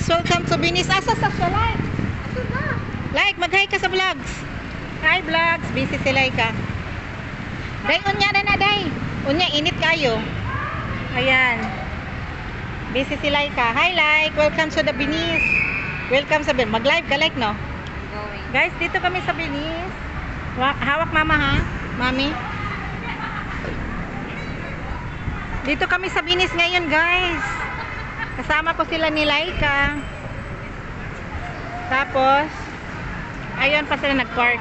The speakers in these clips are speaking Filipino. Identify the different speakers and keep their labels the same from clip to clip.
Speaker 1: guys, welcome to Venice. Asa sa like? Like, mag-hi ka sa vlogs. Hi vlogs, busy si Laika. Day, unya na day. Unya, init kayo. Ayan. Busy si Laika. Hi like, welcome to the Venice. Welcome sa Venice. Mag-live ka like, no?
Speaker 2: Going.
Speaker 1: Guys, dito kami sa Venice. Hawak mama ha? Mami? Dito kami sa Venice ngayon guys. Kasama ko sila ni Laika. Tapos ayun pa sila nag-park.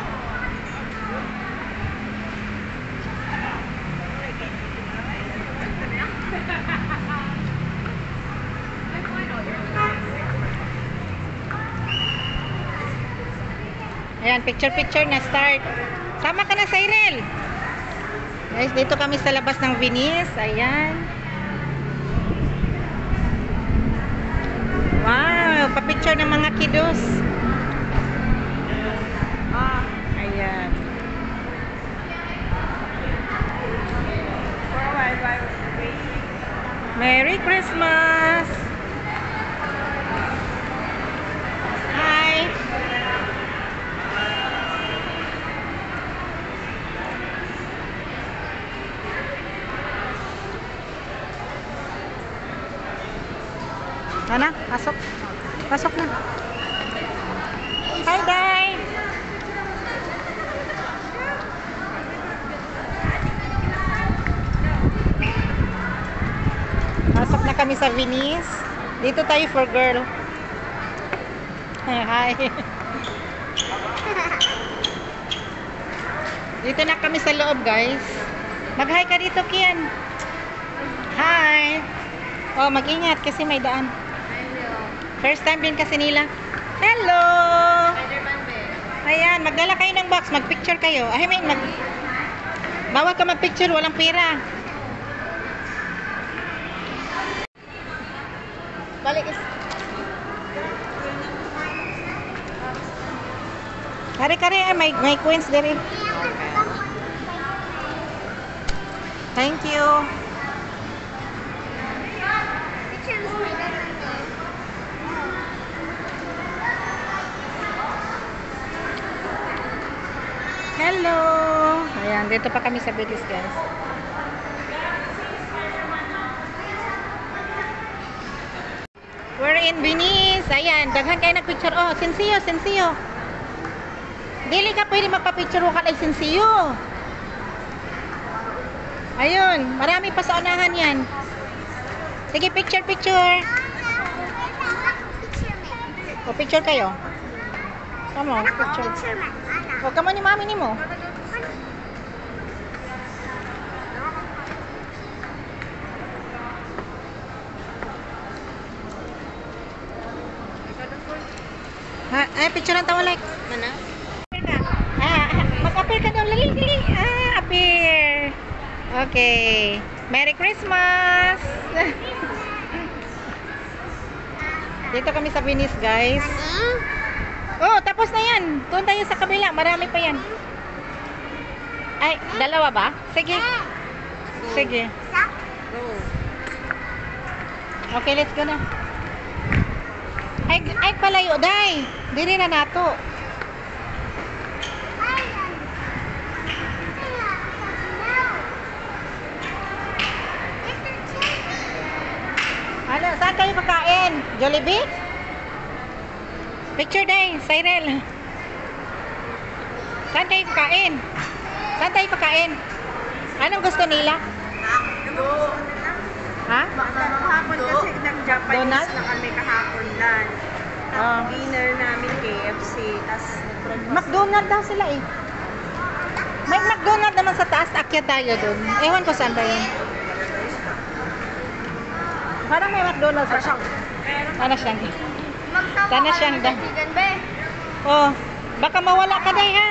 Speaker 1: Ayan, picture na start. Sama ka na, Cyril. Guys, dito kami sa labas ng Venice. Ayan. Wow, pa-picture ng mga kiddos. Ayan. Merry Christmas! Hi! Ana, pasok. Pasok na. Hi, Day! Pasok na kami sa Venice. Dito tayo for girl. Hi. Dito na kami sa loob, guys. Mag-hi ka dito, Kian. Hi. Oh, mag-ingat kasi may daan. First time din kasi nila. Hello! Ayan, magdala kayo ng box. Mag-picture kayo. I mean, bawal ka mag-picture. Walang pera. Balik is... Kari-kari, may coins din. Thank you. Hello! Ayan, dito pa kami sa Venice, guys. We're in Venice. Ayan, daghan kayo nagpicture. Oh, Sensiyo, Sensiyo. Dili ka pwede magpa-picture ka kay Sensiyo. Ayun, marami pa sa unahan yan. Sige, picture. O, picture kayo. Come on, picture. Huwag ka mo ni mami ni mo. Ay, picture ang tawa like.
Speaker 2: Mana?
Speaker 1: Mag-appear ka daw. Lali. Appear. Okay. Merry Christmas. Dito kami sa Venice, guys. Oh, tapos na yan. Doon tayo sa kabila. Marami pa yan. Ay, dalawa ba? Sige. Sige.
Speaker 2: Go.
Speaker 1: Okay, let's go na. Ay palayo, day. Diri na nato. Ano, saan kayo kakain? Jollibee? Picture day, Cyril. Saan kayo kakain? Saan tayo kakain? Anong gusto nila? Ha?
Speaker 2: Kahapon kasi nag-Japanese
Speaker 1: Donut?
Speaker 2: na kami kahapon lang. Dinner namin KFC. Tapos
Speaker 1: McDonald daw sila eh. May McDonald naman sa taas. Akyat tayo dun. Ewan ko saan ba yun. Parang may McDonald sa taas. Sana siyang. Sana siyang da. Oh, baka mawala ka day ha.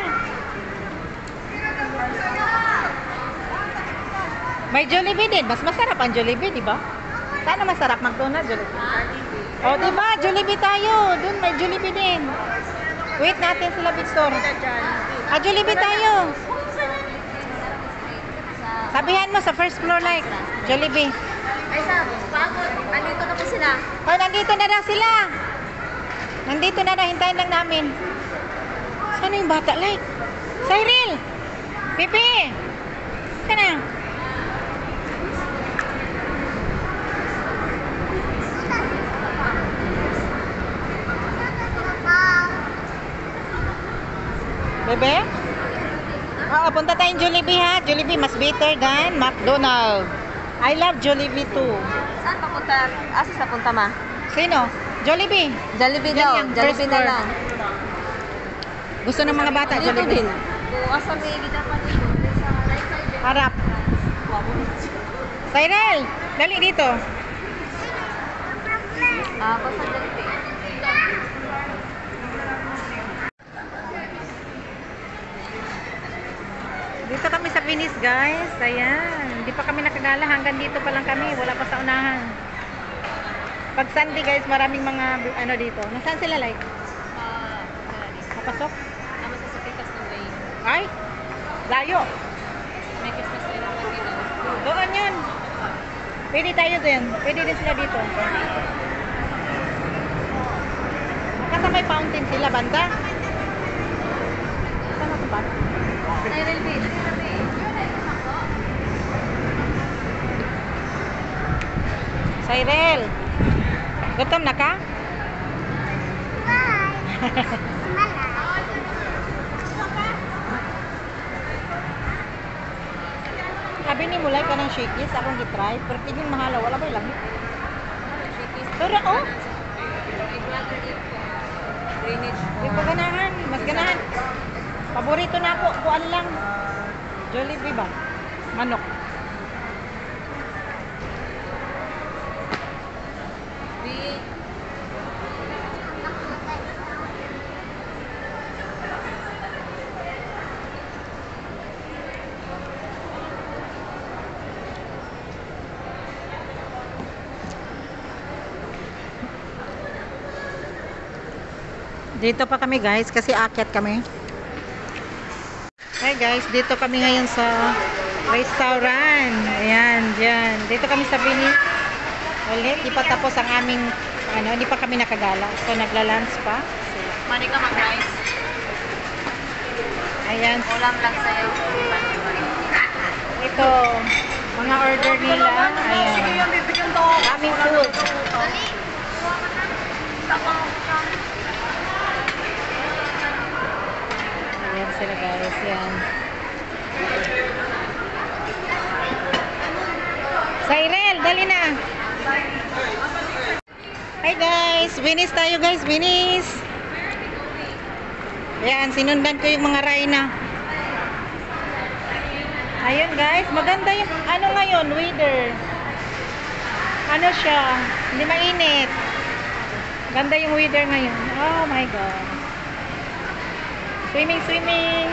Speaker 1: May Jollibee din. Mas masarap ang Jollibee, di ba? Sana masarap McDonald's, Jollibee. Oh, di ba? Jollibee tayo. Doon may Jollibee din. Wait natin sila, Victor. Jollibee tayo. Sabihan mo sa first floor like Jollibee.
Speaker 2: Ay, sa bago, andito na po sila.
Speaker 1: Oh, nandito na daw sila. Nandito na, hintayin lang namin. Sana yung bata, like? Cyril! Pipi! Ka na. Bebe? Oo, punta tayong Jollibee ha. Jollibee mas better than McDonald's. I love Jollibee too.
Speaker 2: Saan papunta? Asa sa punta ma?
Speaker 1: Sino? Jollibee.
Speaker 2: Jollibee
Speaker 1: Yan
Speaker 2: daw.
Speaker 1: yung
Speaker 2: Jollibee
Speaker 1: first
Speaker 2: na
Speaker 1: floor.
Speaker 2: lang.
Speaker 1: Gusto ng mga bata,
Speaker 2: Dito
Speaker 1: Jollibee.
Speaker 2: din. Kung asa may gidapan dito. Sa right side.
Speaker 1: Harap. Cyril, dali dito.
Speaker 2: Basta Jollibee.
Speaker 1: Dito kami sa Venice, guys. Ayan. Hindi pa kami nakagala. Hanggang dito pa lang kami. Wala pa sa unahan. Pag Sunday, guys, maraming mga ano dito. Nasaan sila, like? Napasok?
Speaker 2: Ama sa sakitas ng way.
Speaker 1: Ay! Layo!
Speaker 2: May Christmas tayo naman dito.
Speaker 1: Doon yun. Pwede tayo din. Pwede din sila dito. Kasi may fountain sila, banda. Saan ako ba?
Speaker 2: Cyril Beach.
Speaker 1: Cyril! Gutom na ka? Sabi ni Mulay ka ng shakies, akong gitry. Pero tigil mahala, wala ba lang? Pero oh,
Speaker 2: Drainage.
Speaker 1: yung paganahan, mas ganahan. Paborito na ako, kuan lang. Jollibee ba? Manok. Dito pa kami guys, kasi akyat kami. Hi guys, dito kami ngayon sa restaurant. Ayan, dyan. Dito kami sa Venice. Ulit, di pa tapos ang aming, ano, hindi pa kami nakagala. So, nagla-lunch pa.
Speaker 2: Mani ka mag-rice.
Speaker 1: Ayan.
Speaker 2: Ulam lang sa'yo.
Speaker 1: Ito, mga order nila. Ayan. Aming food. Ayan sila guys. Ayan. Cyril, dali na. Hi guys, Venice tayo guys, Venice. Ayan, sinundan ko yung mga Rayna. Ayun guys, maganda yung ano ngayon, weather. Ano siya, hindi mainit. Ganda yung weather ngayon. Oh my god. Swimming, swimming.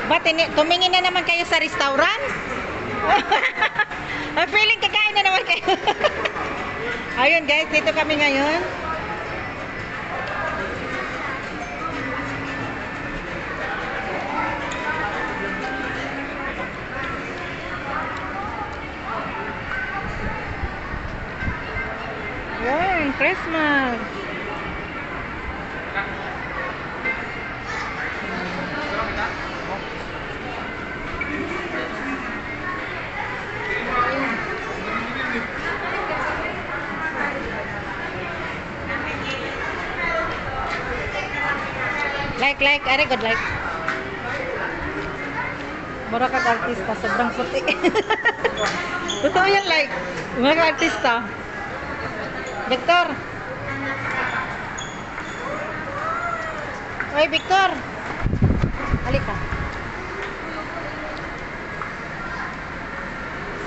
Speaker 1: Ba't tumingin na naman kayo sa restaurant? Ay, feeling kakain na naman kayo. Ayun guys, dito kami ngayon. Yun, Christmas. Like, are good like. Mura kag artista, sobrang puti. Totoo yan like. Mga artista. Victor. Oy, Victor. Halika.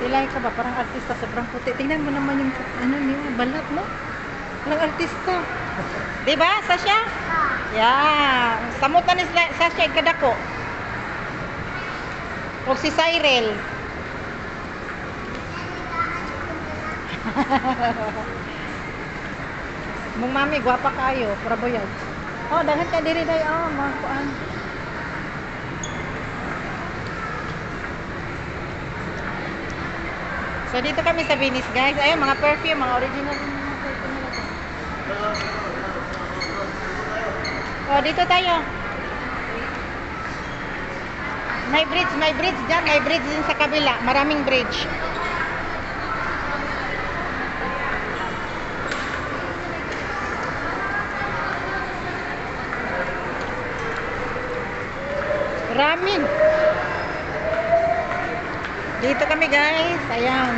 Speaker 1: Sila ka ba? Parang artista, sobrang puti. Tingnan mo naman yung ano niya, balat, no? Parang artista. Diba, Sasha? Yeah. Samutan ni Sasha kadako. O si Cyril. Mong mami, gwapa kayo. Praboyag. Oh, daghan ka diri day. Oh, mga kuan. So, dito kami sa Venice, guys. Ayun, mga perfume, mga original yung mga perfume nila. Oh, dito tayo. May bridge dyan. May bridge din sa kabila. Maraming bridge. Ramin. Dito kami guys. Ayan.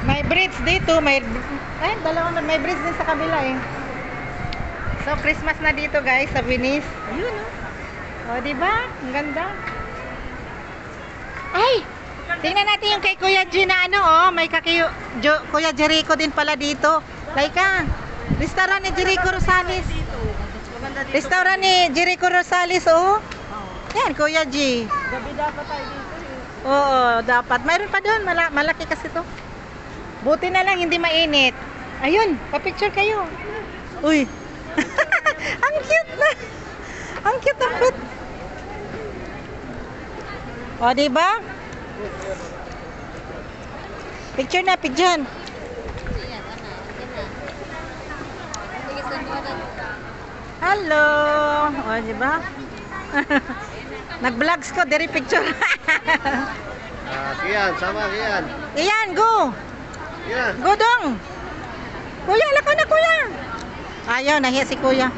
Speaker 1: May bridge dito. May bridge din sa kabila eh. So Christmas na dito guys sa Venice. Ayun oh. Oh, diba? Ang ganda. Ay! Tingnan natin yung kay Kuya G na ano oh, may Kuya Jericho din pala dito. Laika, restaurant ni Jericho Rosales. Restaurant ni Jericho Rosales oh. Yan, Kuya G.
Speaker 2: Gabi dapat tayo dito eh.
Speaker 1: Oo, dapat. Mayroon pa doon, malaki kasi to. Buti na lang hindi mainit. Ayun, pa-picture kayo. Uy. Ang cute na. Ang cute, ang cute. O, diba? Picture na, picture. Hello. O, diba? Nag-vlogs ko, dari picture.
Speaker 3: Kian, sama Kian.
Speaker 1: Iyan, go.
Speaker 3: Kian.
Speaker 1: Go dong. Kuya, lako na kuya. Ayaw, nahiya si kuya.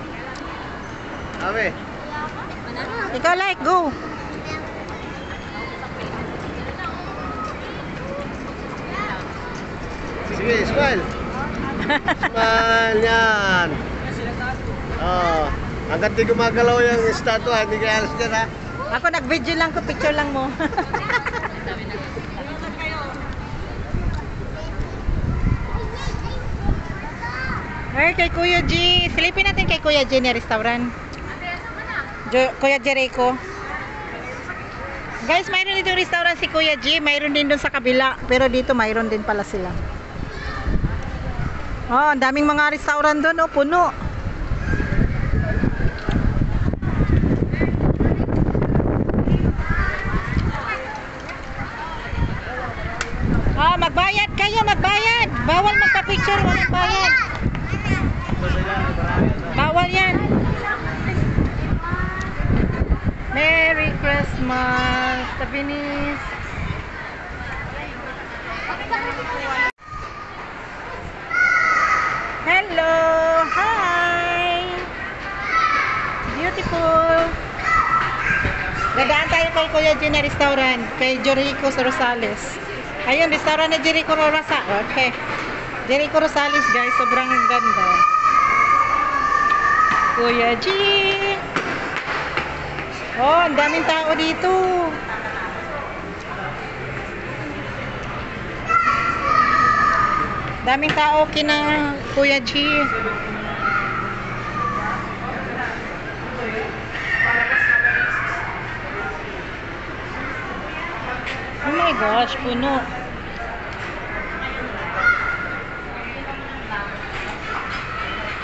Speaker 3: Ame.
Speaker 1: Ikaw like, go.
Speaker 3: Sige, smile. Smile yan. Oh, hanggat di gumagalaw yung estatwa, hindi kaya alas dyan ha.
Speaker 1: Ako nag-video lang ko, picture lang mo. Ay, kay Kuya G. Silipin natin kay Kuya G na restaurant. Kuya Jericho. Guys, mayroon dito restaurant si Kuya G. Mayroon din doon sa kabila. Pero dito mayroon din pala sila. Oh, ang daming mga restaurant doon. Oh, puno. Ah, magbayad kayo, magbayad. Bawal magpa-picture, walang bayad. Bawal yan. Merry Christmas, sa Venice. Hello, hi. Beautiful. Dadaan tayo kay Kuya G na restaurant, kay Jericho Rosales. Ayun, restaurant na Jericho Rosales. Okay. Jericho Rosales guys, sobrang ganda. Kuya G. Oh, ang daming tao dito. Daming tao kina Kuya G. Oh my gosh, puno.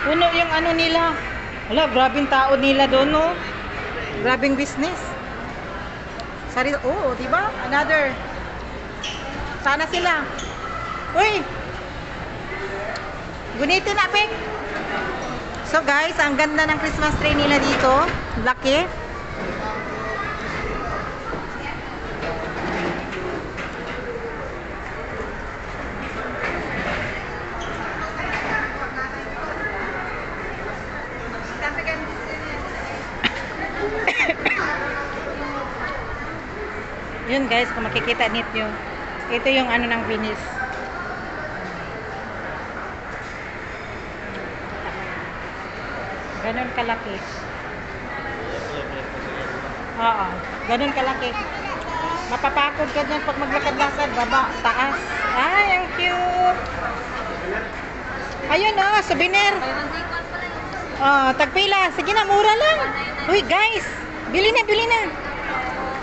Speaker 1: Puno yung ano nila. Wala, grabing tao nila doon, no? Grabing business. Oh, di ba? Another. Sana sila. Uy! Gunitin na, Pek. So guys, ang ganda ng Christmas tree nila dito. Laki. Yun guys, kung makikita ninyo, ito yung ano ng Venice. Ganon kalaki. Oo, ganon kalaki. Mapapakod ka dyan pag maglakad-lakad, baba, taas. Ay, ang cute. Ayun oh, souvenir. Oh, tagpila. Sige na, mura lang. Uy, guys. Bili na, bili na.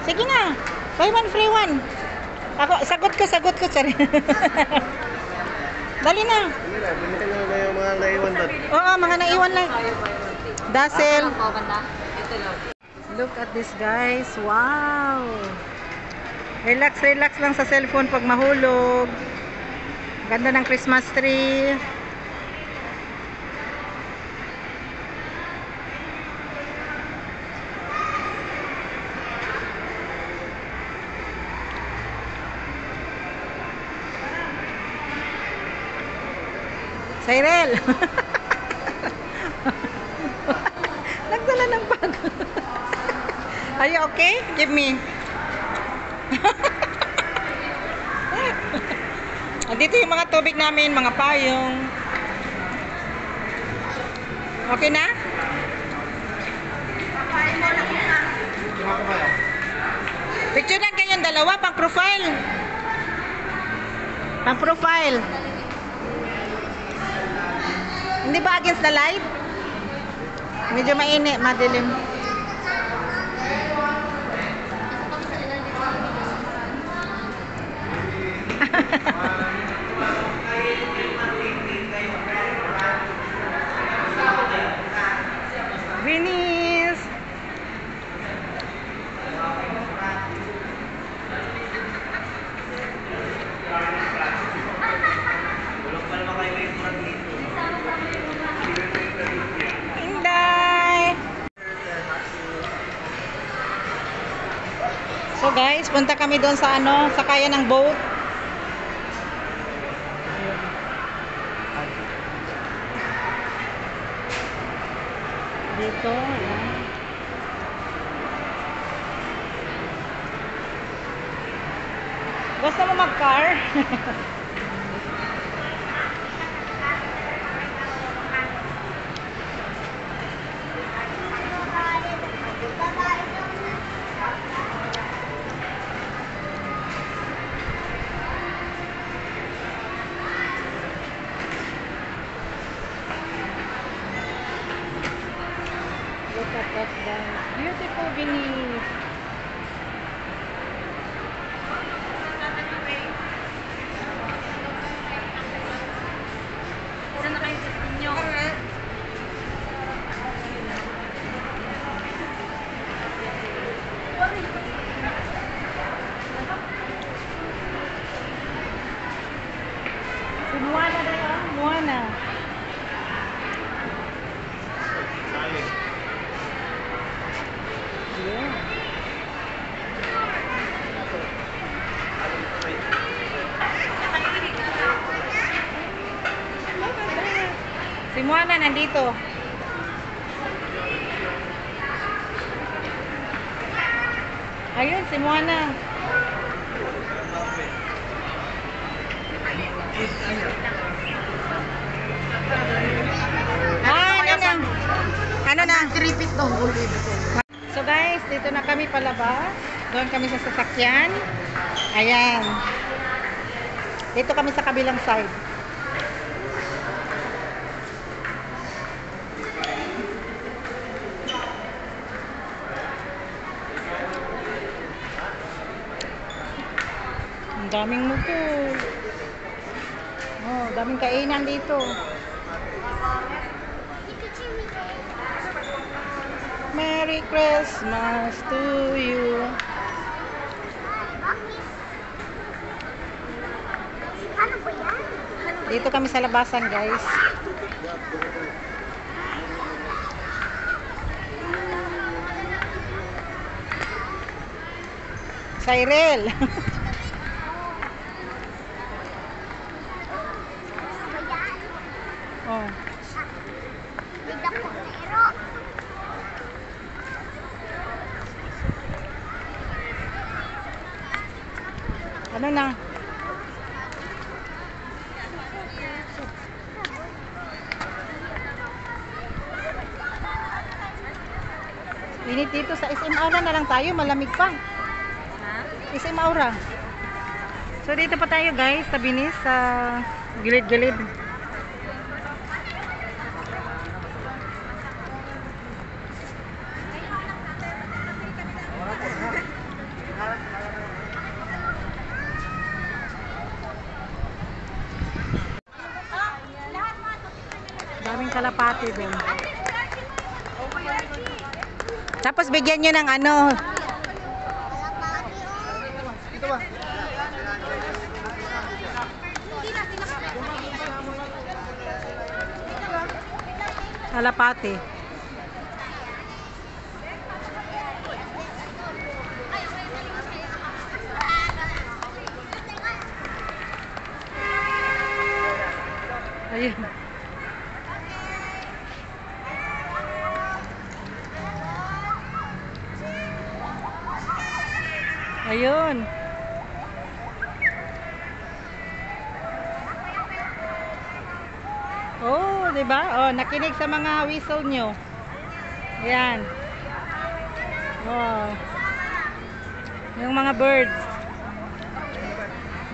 Speaker 1: Sige na. Buy one, free one. Ako, sagot ko, sorry. Dali na.
Speaker 3: Bumili na yung mga naiwan doon.
Speaker 1: Oo, mga naiwan lang. Dazzle. Look at this, guys. Wow. Relax, relax lang sa cellphone pag mahulog. Ganda ng Christmas tree. Cyril. Nagdala ng bag. Are you okay? Give me. Dito yung mga tubig namin, mga payong. Okay na? Picture lang kayong dalawa, pang profile. Pang profile. Hindi ba against the light? Medyo mainit, madilim. Venice. Inday. So guys, punta kami doon sa sakayan ng boat. Dito, ayan. Gusto mo mag-car? Look at that, guys. Beautiful Venice.
Speaker 2: Saan na kayo sa inyo?
Speaker 1: Si Moana na yun. Moana. Yeah. Si Moana nandito. Ayun, si Moana. Ano na? So guys, dito na kami palabas. Doon kami sa sasakyan. Ayan. Dito kami sa kabilang side. Ang daming motor. Oh, daming kainan dito. Merry Christmas to you. Dito kami sa labasan, guys. Cyril. Oh. Ano na? Init dito sa SM Aura na lang tayo, malamig pa. SM Aura. So dito pa tayo, guys, sa Venice, sa gilid-gilid. daming kalapati din. Tapos bigyan nyo ng ano.
Speaker 3: Dito ba?
Speaker 1: Kalapati. Ayun. Ayun. Oh, 'di ba? Oh, nakinig sa mga whistle nyo. Ayan. Oh. Yung mga birds.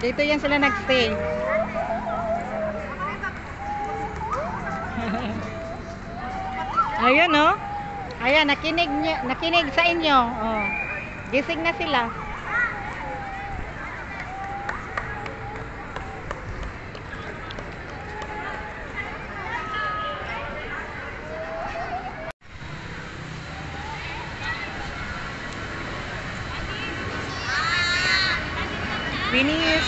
Speaker 1: Dito yan sila nagstay. Ayun, oh. Ayan, nakinig sa inyo. Oh. Gising na sila. Vinis.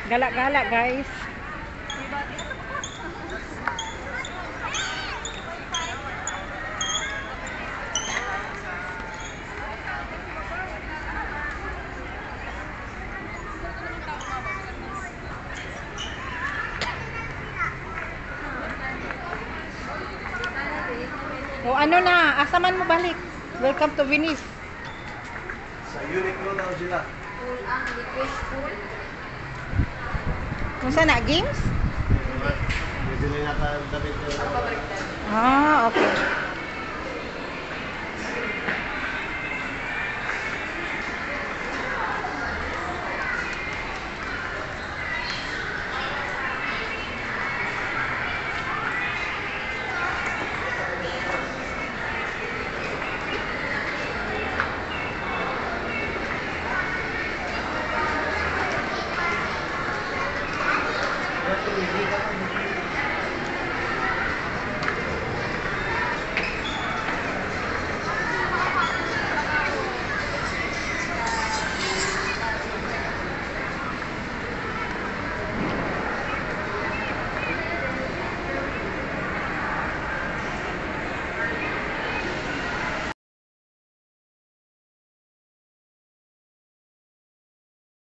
Speaker 1: Galak-galak, guys. O ano na, asaman mo balik? Welcome to Venice.
Speaker 3: Sa Uniqlo daw sila.
Speaker 1: Kung saan na, games?
Speaker 3: Bibili na tayo damit.
Speaker 1: Ah, okay.